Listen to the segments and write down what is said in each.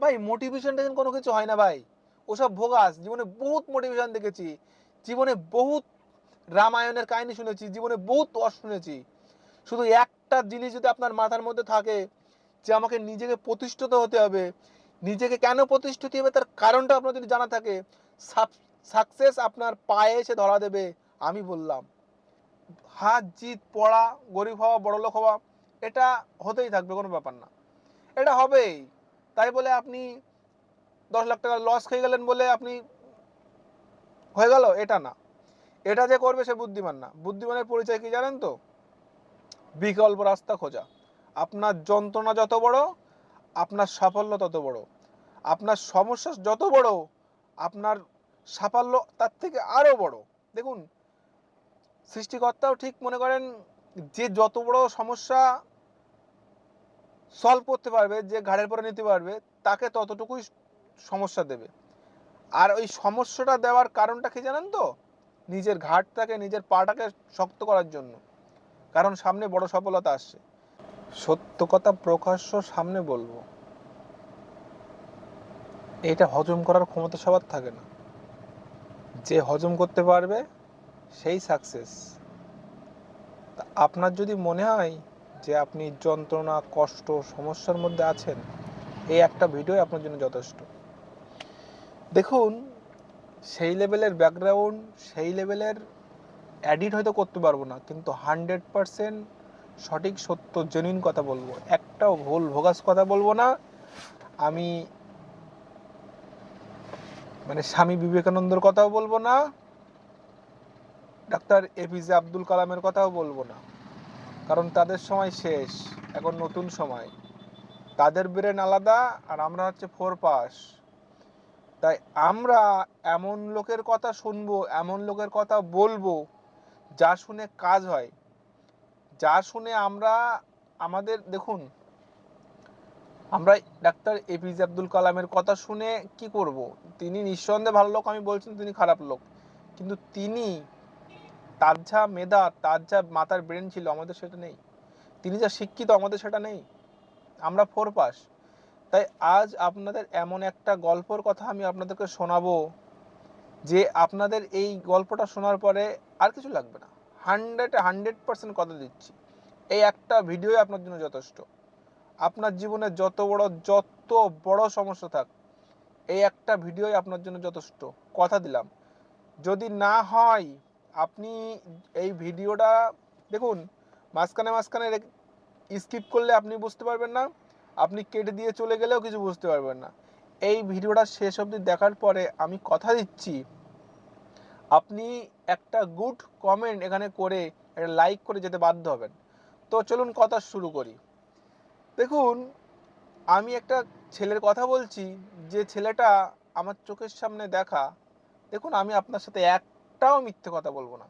ভাই motivation station কোনো কিছু হয় না ভাই, ওসব ভোগাস। জীবনে বহুত মোটিভেশন দেখেছি, জীবনে বহুত রামায়ণের কাহিনী শুনেছি, জীবনে বহুত শুনেছি। শুধু একটা জিনিস যদি আপনার মাথার মধ্যে থাকে যে আমাকে নিজেকে প্রতিষ্ঠিত হতে হবে, নিজেকে কেন প্রতিষ্ঠিত হবে তার কারণটা আপনার যদি জানা থাকে, সাকসেস আপনার পায়ে এসে ধরা দেবে। আমি বললাম, হার জিত, পড়া, গরিব হওয়া, বড়লোক হওয়া, এটা হতেই থাকবে, কোনো ব্যাপার না, এটা হবেই। তাই বলে আপনি 10 লাখ টাকা লস খেয়ে গেলেন বলে আপনি হয়ে গেল, এটা না। এটা যে করবে সে বুদ্ধিমান না। বুদ্ধিমানের পরিচয় কি জানেন তো? বিকল্প রাস্তা খোঁজা। আপনার যন্ত্রণা যত বড়, আপনার সাফল্য তত বড়। আপনার সমস্যা যত বড়, আপনার সাফল্য তার থেকে আরো বড়। দেখুন, সৃষ্টিকর্তাও ঠিক মনে করেন যে যত বড় সমস্যা সলভ করতে পারবে, যে ঘাড়ের পরে নিতে পারবে, তাকে ততটুকুই সমস্যা দেবে। আর ওই সমস্যাটা দেওয়ার কারণটা কি জানেন তো? নিজের ঘাটটাকে, নিজের পাটাকে শক্ত করার জন্য। কারণ সামনে বড় সফলতা আসছে। সত্য কথা প্রকাশ্য সামনে বলবো, এটা হজম করার ক্ষমতা সবার থাকে না। যে হজম করতে পারবে সেই সাকসেস। আপনার যদি মনে হয় যে আপনি যন্ত্রণা, কষ্ট, সমস্যার মধ্যে আছেন, এই একটা ভিডিও আপনার জন্য যথেষ্ট। দেখুন, সেই লেভেলের ব্যাকগ্রাউন্ড, সেই লেভেলের এডিট হয়তো করতে পারবো না, কিন্তু 100% সঠিক, সত্য, জেনুইন কথা বলবো। একটাও ভুল ভোগাস কথা বলবো না। আমি স্বামী বিবেকানন্দের কথাও বলবো না, ডাক্তার এপিজে আব্দুল কালামের কথাও বলবো না। কারণ তাদের সময় শেষ, এখন নতুন সময়। তাদের ব্রেন আলাদা, আর আমরা হচ্ছে 4 পাস। তাই আমরা এমন লোকের কথা শুনবো, এমন লোকের কথা বলবো যা শুনে কাজ হয়, যা শুনে আমরা আমাদের, দেখুন, আমরা ডাক্তার এপিজে আব্দুল কালামের কথা শুনে কি করব? তিনি নিঃসন্দেহে ভালো লোক, আমি বলছি তিনি খারাপ লোক, কিন্তু তিনি, তার যা মেধা, তার যা মাথার ব্রেন ছিল, আমাদের সেটা নেই। তিনি যা শিক্ষিত, আমাদের সেটা নেই। আমরা 4 পাস। তাই আজ আপনাদের এমন একটা গল্পর কথা আমি আপনাদেরকে শোনাবো, যে আপনাদের এই গল্পটা শোনার পরে আর কিছু লাগবে না। 100% কথা দিচ্ছি, এই একটা ভিডিওই আপনার জন্য যথেষ্ট। আপনার জীবনে যত বড় সমস্যা থাক, এই একটা ভিডিওই আপনার জন্য যথেষ্ট, কথা দিলাম। যদি না হয়, আপনি এই ভিডিওটা দেখুন, মাঝখানে স্কিপ করলে আপনি বুঝতে পারবেন না, আপনি কেটে দিয়ে চলে গেলেও কিছু বুঝতে পারবেন না। এই ভিডিওটা শেষ অবধি দেখার পরে আমি কথা দিচ্ছি, আপনি একটা গুড কমেন্ট এখানে করে, একটা লাইক করে যেতে বাধ্য হবেন। তো চলুন কথা শুরু করি। দেখুন, আমি একটা ছেলের কথা বলছি, যে ছেলেটা আমার চোখের সামনে দেখা। দেখুন, আমি আপনার সাথে একটাও মিথ্যে কথা বলবো না,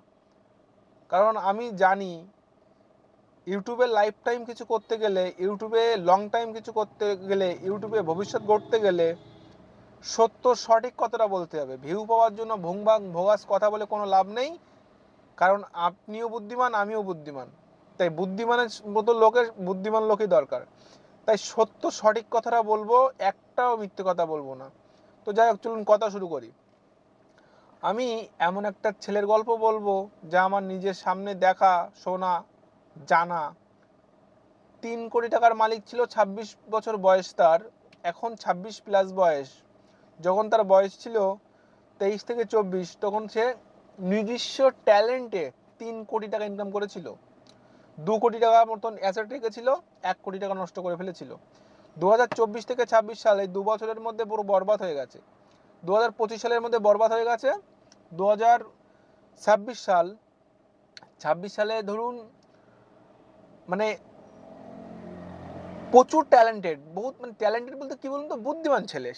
কারণ আমি জানি ইউটিউবে লাইফ টাইম কিছু করতে গেলে, ইউটিউবে লং টাইম কিছু করতে গেলে, ইউটিউবে ভবিষ্যৎ গড়তে গেলে সত্য সঠিক কথাটা বলতে হবে। ভিউ পাওয়ার জন্য ভুংভাং ভোগাস কথা বলে কোনো লাভ নেই। কারণ আপনিও বুদ্ধিমান, আমিও বুদ্ধিমান, তাই বুদ্ধিমানের মতো লোকের বুদ্ধিমান লোকই দরকার। তাই সত্য সঠিক কথাটা বলবো, একটাও মিথ্যে কথা বলবো না। তো যাই হোক, চলুন কথা শুরু করি। আমি এমন একটা ছেলের গল্প বলবো যা আমার নিজের সামনে দেখা, শোনা, জানা। 3 কোটি টাকার মালিক ছিল, 26 বছর বয়স তার, এখন 26+ বয়স। যখন তার বয়স ছিল 23 থেকে 24, তখন সে নিজস্ব ট্যালেন্টে 3 কোটি টাকা ইনকাম করেছিল। 2 কোটি টাকার মতন অ্যাসেট রেখেছিল, 1 কোটি টাকা নষ্ট করে ফেলেছিল। 2024 থেকে 26 সালে 2 বছরের মধ্যে পুরো বরবাদ হয়ে গেছে। 2025 সালের মধ্যে বরবাদ হয়ে গেছে। 2026 সাল, 26 সালে ধরুন, মানে প্রচুর ট্যালেন্টেড, বহুত ট্যালেন্টেড বলতে কি বলুন তো, বুদ্ধিমান ছেলে।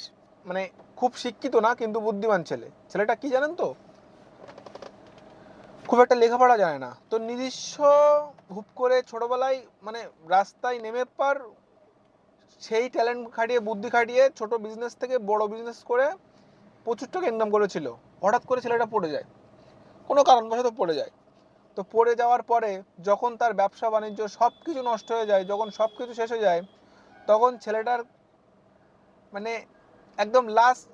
খুব শিক্ষিত না, কিন্তু বুদ্ধিমান ছেলে। ছেলেটা কি জানেন তো, খুব একটা লেখাপড়া জানে না। তো নিজস্ব হুপ করে ছোটবেলায় রাস্তায় নেমে সেই ট্যালেন্ট খাটিয়ে, বুদ্ধি খাটিয়ে ছোট বিজনেস থেকে বড় বিজনেস করে প্রচুর টাকা ইনকাম করেছিল। হঠাৎ করে ছেলেটা পড়ে যায়, কোনো কারণবশত পড়ে যায়। তো পড়ে যাওয়ার পরে যখন তার ব্যবসা বাণিজ্য সব কিছু নষ্ট হয়ে যায়, যখন সব কিছু শেষ হয়ে যায়, তখন ছেলেটার মানে একদম লাস্ট,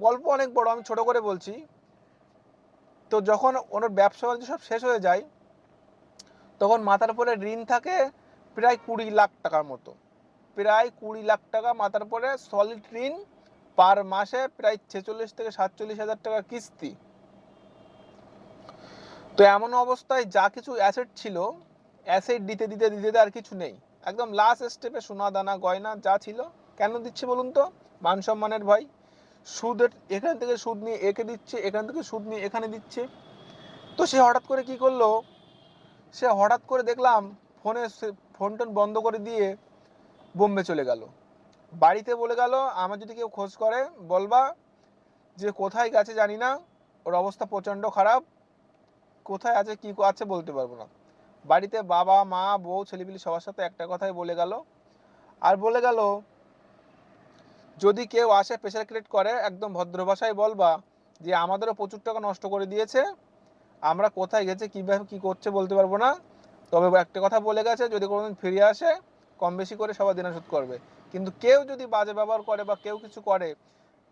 গল্প অনেক বড়, আমি ছোট করে বলছি। তো যখন ওনার ব্যবসা বাণিজ্য সব শেষ হয়ে যায়, তখন মাথার উপরে ঋণ থাকে প্রায় 20 লাখ টাকার মতো। প্রায় 20 লাখ টাকা মাথার উপরে সলিড ঋণ, পার মাসে প্রায় 46 থেকে 47 হাজার টাকা কিস্তি। তো এমন অবস্থায় যা কিছু অ্যাসেট ছিল, অ্যাসেট দিতে দিতে দিতে আর কিছু নেই। একদম লাস্ট স্টেপে সোনা দানা গয়না যা ছিল। কেন দিচ্ছে বলুন তো? মান সম্মানের ভয়। সুদের এখান থেকে সুদ নিয়ে একে দিচ্ছে, এখান থেকে সুদ নিয়ে এখানে দিচ্ছে। তো সে হঠাৎ করে কি করলো, সে হঠাৎ করে দেখলাম ফোন টোন বন্ধ করে দিয়ে বোম্বে চলে গেল। বাড়িতে বলে গেল, আমার যদি কেউ খোঁজ করে বলবা যে কোথায় গেছে জানি না, ওর অবস্থা প্রচণ্ড খারাপ, কোথায় আছে কি আছে বলতে পারবো না। বাড়িতে বাবা মা বউ ছেলেপিলি সবার সাথে একটা কথাই বলে গেল। আর বলে গেল, যদি কেউ আসে প্রেশার ক্রিয়েট করে, একদম ভদ্র ভাষায় বলবা যে আমাদেরও প্রচুর টাকা নষ্ট করে দিয়েছে, আমরা কোথায় গেছে কীভাবে কী করছে বলতে পারবো না, তবে একটা কথা বলে গেছে, যদি কোনোদিন ফিরে আসে কম বেশি করে সবাই দিনা শোধ করবে, কিন্তু কেউ যদি বাজে ব্যবহার করে বা কেউ কিছু করে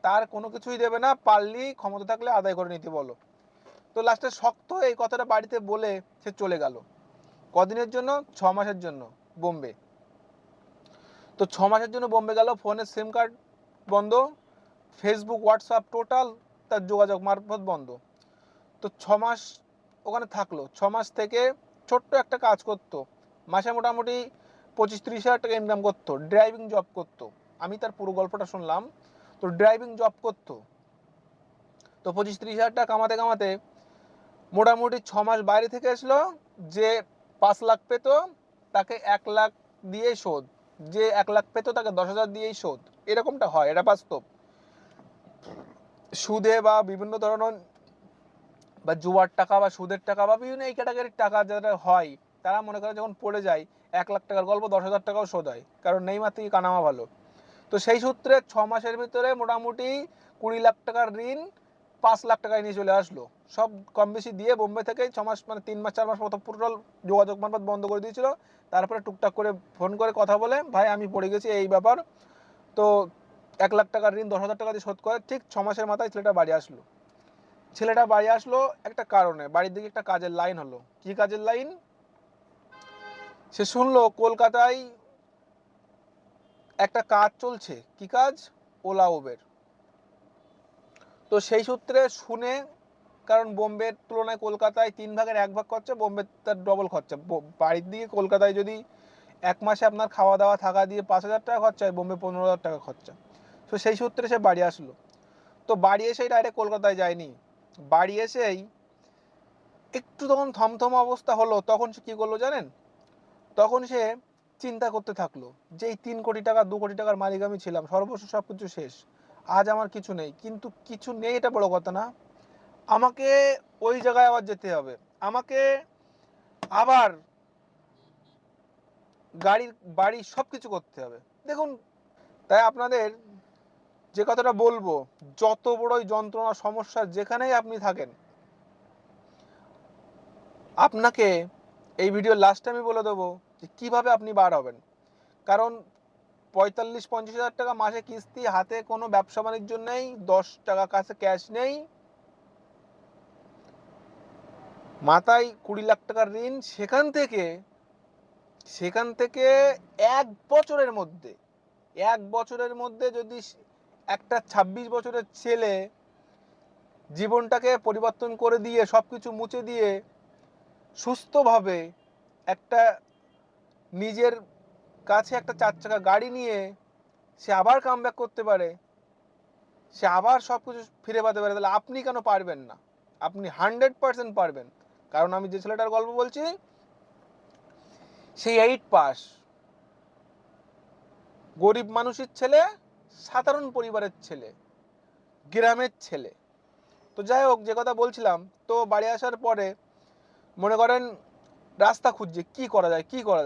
তার কোনো কিছুই দেবে না, পারলেই ক্ষমতা থাকলে আদায় করে নিতে বলো। তো লাস্টে শক্ত এই কথাটা বাড়িতে বলে সে চলে গেল। কদিনের জন্য? 6 মাসের জন্য বোম্বে। তো 6 মাসের জন্য বোম্বে গেল, ফোনের সিম কার্ড বন্ধ, ফেসবুক হোয়াটসঅ্যাপ টোটাল তার যোগাযোগ মারফত বন্ধ। তো 6 মাস ওখানে থাকলো। 6 মাস থেকে ছোট্ট একটা কাজ করতো, মাসে মোটামুটি 25-30 হাজার টাকা ইনকাম করতো, ড্রাইভিং জব করতো। আমি তার পুরো গল্পটা শুনলাম। তো ড্রাইভিং জব করতো, তো 25-30 হাজার টাকা কামাতে কামাতে মোটামুটি 6 মাস বাইরে থেকে আসলো। যে 5 লাখ পেত তাকে 1 লাখ দিয়েই শোধ, যে 1 লাখ পেত তাকে 10,000 দিয়েই শোধ। এরকমটা হয়, এটা বাস্তব। সুদে বা বিভিন্ন ধরনের বা জুয়ার টাকা বা সুদের টাকা বা বিভিন্ন এই ক্যাটাগরির টাকা যারা হয়, তারা মনে করে যখন পড়ে যায় 1 লাখ টাকার গল্প 10,000 টাকাও শোধ হয়, কারণ নেইমার থেকে কানামা ভালো। তো সেই সূত্রে 6 মাসের ভিতরে মোটামুটি 20 লাখ টাকার ঋণ 5 লাখ টাকায় নিয়ে চলে আসলো। সব কম বেশি দিয়ে বোম্বে থেকে 6 মাস মানে 3 মাস 4 মাস মতো পুরো যোগাযোগ মারফত বন্ধ করে দিয়েছিল। তারপরে টুকটাক করে ফোন করে কথা বলে, ভাই আমি পড়ে গেছি এই ব্যাপার। তো 1 লাখ টাকার ঋণ 10,000 টাকা দিয়ে শোধ করে ঠিক 6 মাসের মাথায় ছেলেটা বাড়ি আসলো। ছেলেটা বাড়ি আসলো একটা কারণে, বাড়ির দিকে একটা কাজের লাইন হলো। কি কাজের লাইন? সে শুনলো কলকাতায় একটা কাজ চলছে। কি কাজ? OLA Uber. তো সেই সূত্রে শুনে, কারণ বোম্বের তুলনায় কলকাতায় 3 ভাগের 1 ভাগ খরচা, বোম্বে তার ডবল খরচা। বাড়ির দিকে কলকাতায় যদি 1 মাসে আপনার খাওয়া দাওয়া থাকা দিয়ে 5,000 টাকা খরচা হয়, বোম্বে 15,000 টাকা খরচা। তো সেই সূত্রে সে বাড়ি আসলো। তো বাড়ি এসেই ডাইরেক্ট কলকাতায় যায়নি, বাড়ি এসেই একটু তখন থমথম অবস্থা হলো। তখন সে কী করলো জানেন? তখন সে চিন্তা করতে থাকলো যে এই 3 কোটি টাকা 2 কোটি টাকার মালিক আমি ছিলাম, সর্বস্ব সব কিছু শেষ, আজ আমার কিছু নেই। কিন্তু কিছু নেই এটা বড় কথা না, আমাকে ওই জায়গায় আবার যেতে হবে, আমাকে আবার গাড়ি বাড়ি সব কিছু করতে হবে। দেখুন, তাই আপনাদের যে কথাটা বলবো, যত বড়ই যন্ত্রণা সমস্যা যেখানেই আপনি থাকেন, আপনাকে এই ভিডিও লাস্টে আমি বলে দেবো যে কীভাবে আপনি বার হবেন। কারণ 45-50 হাজার টাকা মাসে কিস্তি, হাতে কোনো ব্যবসা বাণিজ্য নেই, 10 টাকা কাছে ক্যাশ নেই, মাথায় 20 লাখ টাকার ঋণ। সেখান থেকে 1 বছরের মধ্যে যদি একটা 26 বছরের ছেলে জীবনটাকে পরিবর্তন করে দিয়ে সব কিছু মুছে দিয়ে সুস্থভাবে একটা নিজের কাছে একটা 4 চাকা গাড়ি নিয়ে সে আবার কামব্যাক করতে পারে, সে আবার সব কিছু ফিরে পেতে পারে, তাহলে আপনি কেন পারবেন না? আপনি 100% পারবেন। কারণ আমি যে ছেলেটার গল্প বলছি, সেই 8 পাস, গরিব মানুষের ছেলে, সাধারণ পরিবারের ছেলে, গ্রামের ছেলে। তো যাই হোক, যে কথা বলছিলাম, তো বাড়ি আসার পরে মনে করেন রাস্তা খুঁজছে, কি করা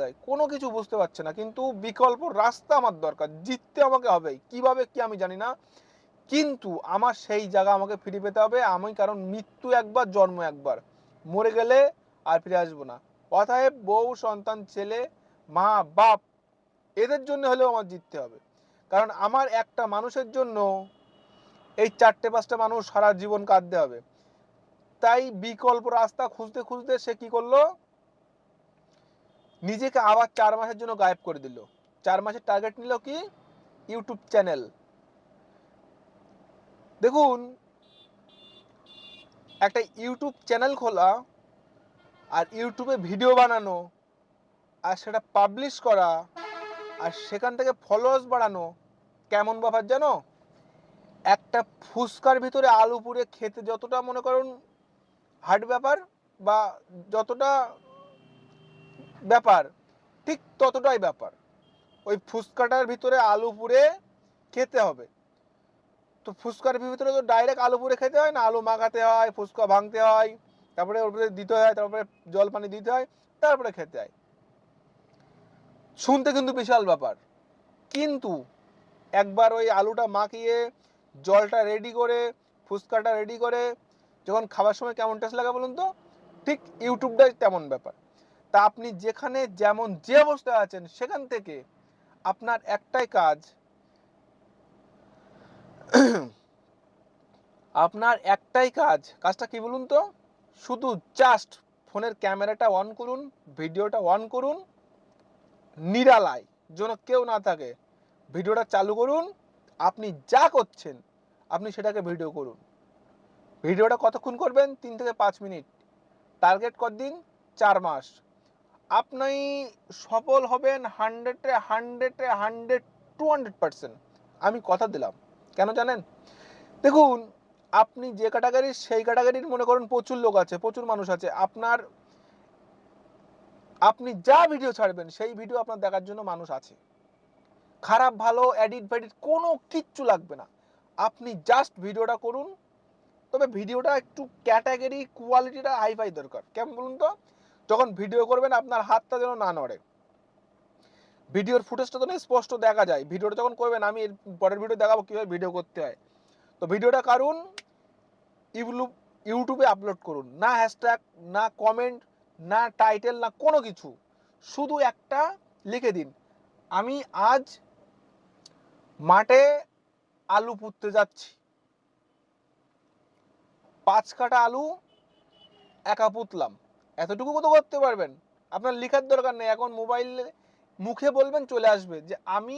যায়, কোনো কিছু বুঝতে পারছে না। কিন্তু বিকল্প রাস্তা আমার দরকার, জিততে আমাকে হবেই, কিভাবে কি আমি জানি না, কিন্তু আমার সেই জায়গা আমাকে ফিরে পেতে হবে। আমি, কারণ মৃত্যু একবার, জন্ম একবার, মরে গেলে আর ফিরে আসবো না। অতএব বউ সন্তান ছেলে মা বাপ এদের জন্য হলেও আমার জিততে হবে। কারণ আমার একটা মানুষের জন্য এই 4-5টা মানুষ সারা জীবন কাঁদতে হবে। তাই বিকল্প রাস্তা খুঁজতে খুঁজতে সে কি করলো, নিজেকে আবার 4 মাসের জন্য গায়েব করে দিল। 4 মাসের টার্গেট নিল কি, ইউটিউব চ্যানেল। দেখুন, একটা ইউটিউব চ্যানেল খোলা আর ইউটিউবে ভিডিও বানানো আর সেটা পাবলিশ করা আর সেখান থেকে ফলোয়ার্স বাড়ানো কেমন ব্যাপার জানো? একটা ফুচকার ভিতরে আলু পুড়ে খেতে যতটা মনে করুন হার্ড ব্যাপার বা যতটা ব্যাপার, ঠিক ততটাই ব্যাপার। ওই ফুচকাটার ভিতরে আলু পুড়ে খেতে হবে। তো ফুচকার ভিতরে তো ডাইরেক্ট আলু পুড়ে খেতে হয় না, আলু মাখাতে হয়, ফুচকা ভাঙতে হয়, তারপরে ওর ভিতরে দিতে হয়, তারপরে জল পানি দিতে হয়, তারপরে খেতে হয়। শুনতে কিন্তু বিশাল ব্যাপার, কিন্তু একবার ওই আলুটা মাখিয়ে জলটা রেডি করে ফুচকাটা রেডি করে যখন খাবার সময় কেমন টেস্ট লাগে বলুন তো, ঠিক ইউটিউবটাই তেমন ব্যাপার। তা আপনি যেখানে যেমন যে অবস্থায় আছেন সেখান থেকে আপনার একটাই কাজ, কাজটা কি বলুন তো, শুধু জাস্ট ফোনের ক্যামেরাটা অন করুন, ভিডিওটা অন করুন, নিরালায় যেন কেউ না থাকে, ভিডিওটা চালু করুন, আপনি যা করছেন আপনি সেটাকে ভিডিও করুন। ভিডিওটা কতক্ষণ করবেন? 3 থেকে 5 মিনিট। টার্গেট কতদিন? 4 মাস। আপনি সফল হবেন 100-200%। আমি কথা দিলাম। কেন জানেন? দেখুন, আপনি যে ক্যাটাগরির সেই ক্যাটাগরির মনে করেন প্রচুর লোক আছে, প্রচুর মানুষ আছে। আপনি যা ভিডিও ছাড়বেন সেই ভিডিও আপনার দেখার জন্য মানুষ আছে। খারাপ ভালো এডিট ফেডিট কোনো কিচ্ছু লাগবে না, আপনি জাস্ট ভিডিওটা করুন। তবে ভিডিওটা একটু ক্যাটাগরি কোয়ালিটিটা হাইফাই দরকার। কেমন বলুন তো? যখন ভিডিও করবেন আপনার হাতটা যেন না নড়ে, ভিডিওর ফুটেজটা যেন স্পষ্ট দেখা যায়। ভিডিওটা যখন করবেন, আমি পরের ভিডিও দেখাবো কীভাবে ভিডিও করতে হয়। তো ভিডিওটা কারুন, ইউটিউবে আপলোড করুন, না হ্যাশট্যাগ, না কমেন্ট, না টাইটেল, না কোনো কিছু। শুধু একটা লিখে দিন, আমি আজ মাঠে আলু পুঁততে যাচ্ছি, 5 কাটা আলু একা পুঁতলাম। এতটুকু তো করতে পারবেন, আপনার লেখার দরকার নেই। এখন মোবাইলে মুখে বলবেন চলে আসবে যে আমি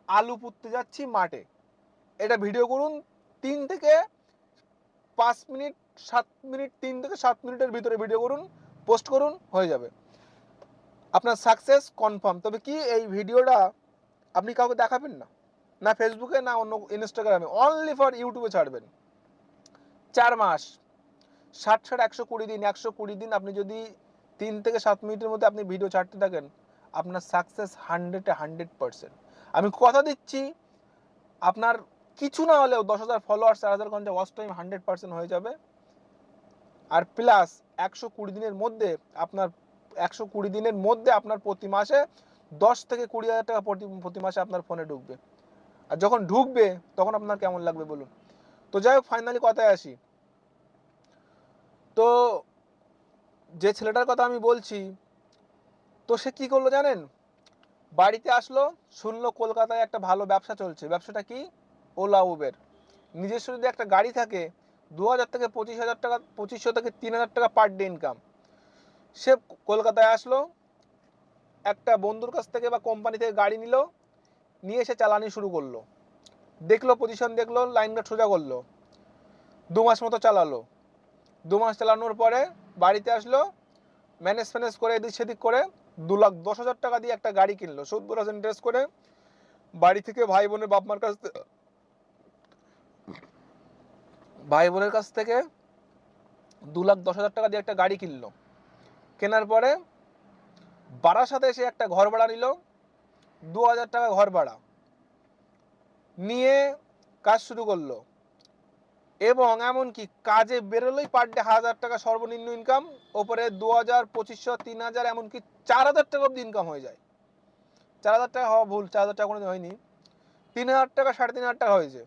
আলু পুঁততে যাচ্ছি মাঠে। এটা ভিডিও করুন, 3 থেকে 5 মিনিট, 7 মিনিট, 3 থেকে 7 মিনিটের ভিতরে ভিডিও করুন, পোস্ট করুন, হয়ে যাবে, আপনার সাকসেস কনফার্ম। তবে কি, এই ভিডিওটা আপনি কাউকে দেখাবেন না, না ফেসবুকে, না অন্য ইনস্টাগ্রামে, অনলি ফর ইউটিউবে ছাড়বেন। 4 মাস, 60-120 দিন, 120 দিন আপনি যদি 3 থেকে 7 মিনিটের মধ্যে আপনি ভিডিও ছাড়তে থাকেন, আপনার সাকসেস 100%। আমি কথা দিচ্ছি, আপনার কিছু না হলেও 10,000 ফলোয়ার্স, 4,000 ঘন্টা ওয়াচ টাইম 100% হয়ে যাবে। আর প্লাস 120 দিনের মধ্যে আপনার প্রতি মাসে 10 থেকে 20,000 টাকা প্রতি মাসে আপনার ফোনে ঢুকবে। আর যখন ঢুকবে তখন আপনার কেমন লাগবে বলুন? তো যাই হোক, ফাইনালি কথায় আসি। তো যে ছেলেটার কথা আমি বলছি, তো সে কি করলো জানেন? বাড়িতে আসলো, শুনলো কলকাতায় একটা ভালো ব্যবসা চলছে। ব্যবসাটা কি? OLA Uber. নিজস্ব যদি একটা গাড়ি থাকে, 2,000 থেকে 25,000 টাকা, 2500 থেকে 3,000 টাকা পার ডে ইনকাম। সে কলকাতায় আসলো, একটা বন্ধুর কাছ থেকে বা কোম্পানি থেকে গাড়ি নিল, নিয়ে এসে চালানি শুরু করলো। দেখলো, পজিশন দেখলো, লাইনটা সোজা করলো, 2 মাস মতো চালালো। 2 মাস চালানোর পরে বাড়িতে আসলো, ম্যানেজ করে এদিক সেদিক করে 2,10,000 টাকা দিয়ে একটা গাড়ি কিনলো, 70% ইন্টারেস্ট করে। বাড়ি থেকে ভাই বোনের কাছ থেকে 2,10,000 টাকা দিয়ে একটা গাড়ি কিনলো। কেনার পরে বারাসাতে এসে একটা ঘর ভাড়া নিল, 2,000 টাকা ঘর ভাড়া নিয়ে কাজ শুরু করলো। এবং এমনকি কাজে বেরোলেই পার ডে 1,000 টাকা সর্বনিম্ন ইনকাম, ওপরে 2,000, 2,500, 3,000, এমনকি 4,000 টাকা অব্দি ইনকাম হয়ে যায়। 4,000 টাকা হওয়া ভুল, 4,000 টাকা কোনোদিন হয়নি, 3,000 টাকা, 3,500 টাকা হয়েছে।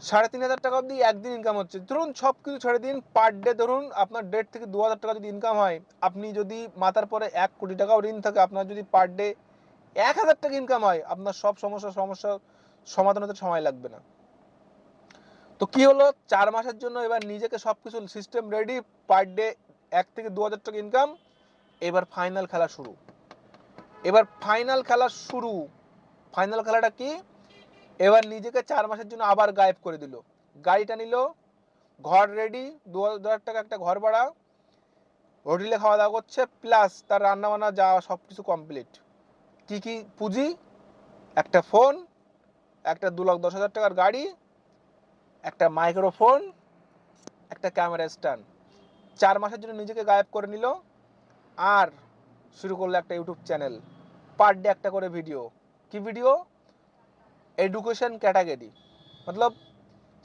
3,500 টাকা অব্দি একদিন ইনকাম হচ্ছে। ধরুন সব কিছু ছেড়ে দিন, পার ডে ধরুন আপনার 1,500 থেকে 2,000 টাকা যদি ইনকাম হয়, আপনি যদি মাথার পরে 1 কোটি টাকাও ঋণ থাকে, আপনার যদি পার ডে 1000 টাকা ইনকাম হয়, আপনার সব সমস্যা সমাধান হতে সময় লাগবে না। তো কি হলো, 4 মাসের জন্য এবার নিজেকে সবকিছু সিস্টেম রেডি, পার ডে 1 থেকে 2000 টাকা ইনকাম। এবার ফাইনাল খেলা শুরু। ফাইনাল খেলাটা কি, এবার নিজেকে 4 মাসের জন্য আবার গায়েব করে দিল। গাড়িটা নিল, ঘর রেডি, 2000 টাকা একটা ঘর ভাড়া, হোটেলে খাওয়া দাওয়া করছে, প্লাস তার রান্না বান্না যা সব কিছু কমপ্লিট। কি কি পুঁজি, একটা ফোন, একটা 2,10,000 টাকার গাড়ি, একটা মাইক্রোফোন, একটা ক্যামেরা স্ট্যান্ড। 4 মাসের জন্য নিজেকে গায়েব করে নিল, আর শুরু করলো একটা ইউটিউব চ্যানেল, পার ডে একটা করে ভিডিও। কি ভিডিও, এডুকেশন ক্যাটাগরি, মতলব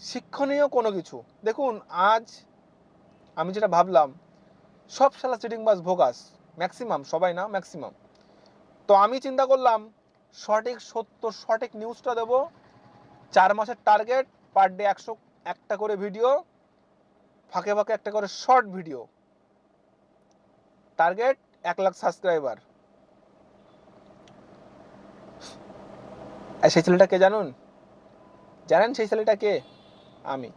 শিক্ষণীয় কোনো কিছু। দেখুন আজ আমি যেটা ভাবলাম, সব শালা চিটিংবাজ ভোগাস, ম্যাক্সিমাম, সবাই না ম্যাক্সিমাম। তো আমি চিন্তা করলাম সঠিক সত্য সঠিক নিউজটা দেবো। 4 মাসের টার্গেট, পার ডে 100 একটা করে ভিডিও, ফাঁকে ফাঁকে একটা করে short video, target 1 lakh subscriber. আর সেই ছেলেটা কে জানেন সেই ছেলেটা কে? আমি।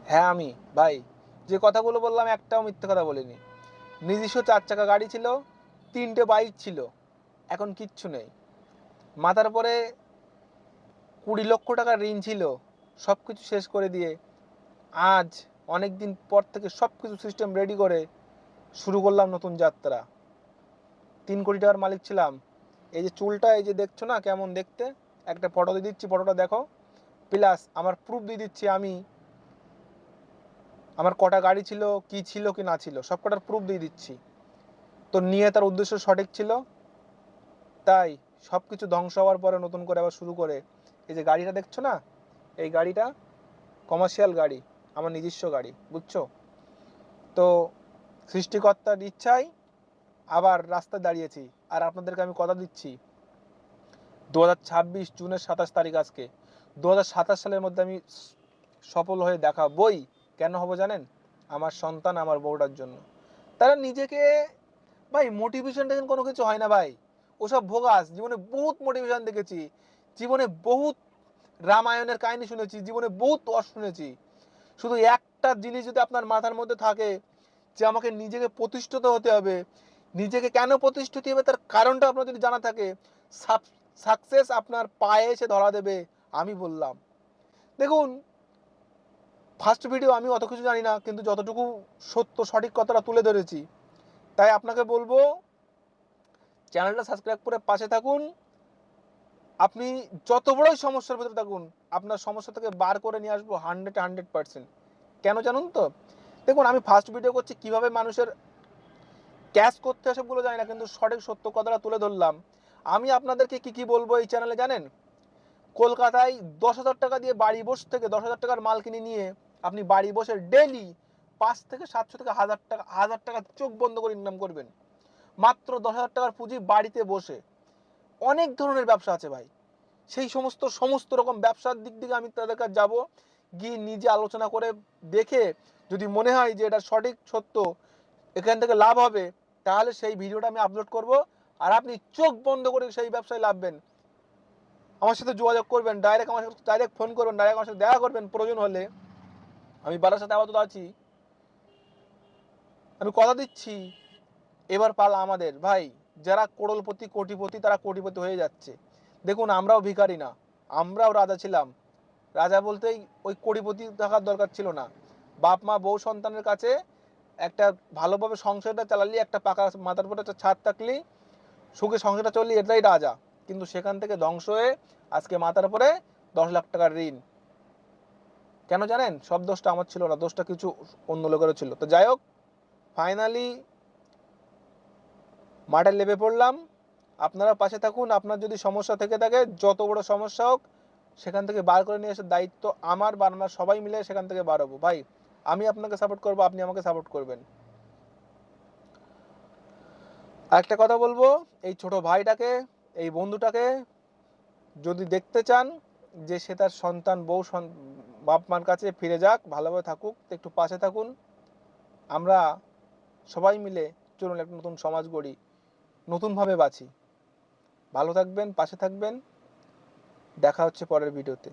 হ্যাঁ আমি ভাই, যে কথাগুলো বললাম একটাও মিথ্যে কথা বলিনি। নিজস্ব 4 চাকা গাড়ি ছিল, 3টে বাইক ছিল, এখন কিচ্ছু নেই। মাথার পরে 20 লক্ষ টাকার ঋণ ছিল, সব কিছু শেষ করে দিয়ে আজ অনেক দিন পর থেকে সব কিছু সিস্টেম রেডি করে শুরু করলাম নতুন যাত্রা। 3 কোটি টাকার মালিক ছিলাম। এই যে চুলটা এই যে দেখছো না কেমন দেখতে, একটা ফটো দিয়ে দিচ্ছি, ফটোটা দেখো, প্লাস আমার প্রুফ দিয়ে দিচ্ছি আমি আমার কটা গাড়ি ছিল, কি ছিল কি না ছিল, সব কটার প্রুফ দিয়ে দিচ্ছি। তো নিয়ে তার উদ্দেশ্য সঠিক ছিল, তাই সব কিছু ধ্বংস হওয়ার পরে নতুন করে আবার শুরু করে। এই যে গাড়িটা দেখছো না, এই গাড়িটা কমার্শিয়াল গাড়ি, আমার নিজস্ব গাড়ি, বুঝছো? তো সৃষ্টিকর্তার ইচ্ছায় আবার রাস্তায় দাঁড়িয়েছি। আর আপনাদেরকে আমি কথা দিচ্ছি, 2026 জুনের 27 তারিখ আজকে, 2027 সালের মধ্যে আমি সফল হয়ে দেখাবই। কেন হবো জানেন? আমার সন্তান, আমার বউটার জন্য। তারা নিজেকে, ভাই মোটিভেশন দেখেন কোনো কিছু হয় না ভাই, ওসব ভোগাস। জীবনে বহুত মোটিভেশন দেখেছি, জীবনে বহুত রামায়ণের কাহিনী শুনেছি, জীবনে বহুত শুনেছি। শুধু একটা জিনিস যদি আপনার মাথার মধ্যে থাকে যে আমাকে নিজেকে প্রতিষ্ঠিত হতে হবে, নিজেকে কেন প্রতিষ্ঠিত হবে তার কারণটা আপনার যদি জানা থাকে, সাকসেস আপনার পায়ে এসে ধরা দেবে। আমি বললাম, দেখুন ফার্স্ট ভিডিও আমি অত কিছু জানি না, কিন্তু যতটুকু সত্য সঠিক কথাটা তুলে ধরেছি। তাই আপনাকে বলবো চ্যানেলটা সাবস্ক্রাইব করে পাশে থাকুন। আপনি যত বড়ই সমস্যার ভিতরে থাকুন, আপনার সমস্যা থেকে বার করে নিয়ে আসবো 100%। কেন জানুন তো? দেখুন আমি ফার্স্ট ভিডিও করছি কিভাবে মানুষের ক্যাশ করতে হয় সবগুলো জানি না, কিন্তু সঠিক সত্য কথাটা তুলে ধরলাম। আমি আপনাদেরকে কি বলবো এই চ্যানেলে জানেন? কলকাতায় 10,000 টাকা দিয়ে বাড়ি বসে থেকে 10,000 টাকার মাল কিনে নিয়ে আপনি বাড়ি বসে ডেলি 5 থেকে 700 থেকে 1,000 টাকা চোখ বন্ধ করে ইনকাম করবেন, মাত্র 10,000 টাকার পুঁজি, বাড়িতে বসে। অনেক ধরনের ব্যবসা আছে ভাই, সেই সমস্ত রকম ব্যবসার দিক দিকে আমি তাদের কাছে যাবো, গিয়ে নিজে আলোচনা করে দেখে যদি মনে হয় যে এটা সঠিক সত্য, এখান থেকে লাভ হবে, তাহলে সেই ভিডিওটা আমি আপলোড করব। আর আপনি চোখ বন্ধ করে সেই ব্যবসায় লাভবেন। আমার সাথে যোগাযোগ করবেন, ডাইরেক্ট আমার সাথে ডাইরেক্ট ফোন করবেন, ডাইরেক্ট আমার সাথে দেখা করবেন প্রয়োজন হলে। আমি বাবার সাথে আপাতত আছি, আমি কথা দিচ্ছি এবার পালা আমাদের ভাই। যারা করোড়পতি কোটিপতি তারা কোটিপতি হয়ে যাচ্ছে। দেখুন আমরাও ভিখারি না, আমরাও রাজা ছিলাম। রাজা বলতেই ওই কোটিপতি থাকার দরকার ছিল না। বাপ মা বউ সন্তানের কাছে একটা ভালোভাবে সংসারটা চালালি, একটা পাকা মাথার উপর একটা ছাদ থাকলি, সুখে সংসারটা চললি, এটাই রাজা। কিন্তু সেখান থেকে ধ্বংস হয়ে আজকে মাথার উপরে 10 লাখ টাকার ঋণ। কেন জানেন? সব দোষটা আমার ছিল না, দোষটা কিছু অন্য লোকেরও ছিল। তো যাই হোক, ফাইনালি মাঠে লেবে পড়লাম। আপনারা পাশে থাকুন। আপনার যদি সমস্যা থেকে থাকে, যত বড় সমস্যা হোক, সেখান থেকে বার করে নিয়ে আসার দায়িত্ব আমার বা আমরা সবাই মিলে সেখান থেকে বার হবো ভাই। আমি আপনাকে সাপোর্ট করবো, আপনি আমাকে সাপোর্ট করবেন। আরেকটা কথা বলবো, এই ছোট ভাইটাকে, এই বন্ধুটাকে যদি দেখতে চান যে সে তার সন্তান বউ বাপ মার কাছে ফিরে যাক, ভালোভাবে থাকুক, একটু পাশে থাকুন। আমরা সবাই মিলে চলুন একটা নতুন সমাজ গড়ি, নতুনভাবে বাঁচি। ভালো থাকবেন, পাশে থাকবেন। দেখা হচ্ছে পরের ভিডিওতে।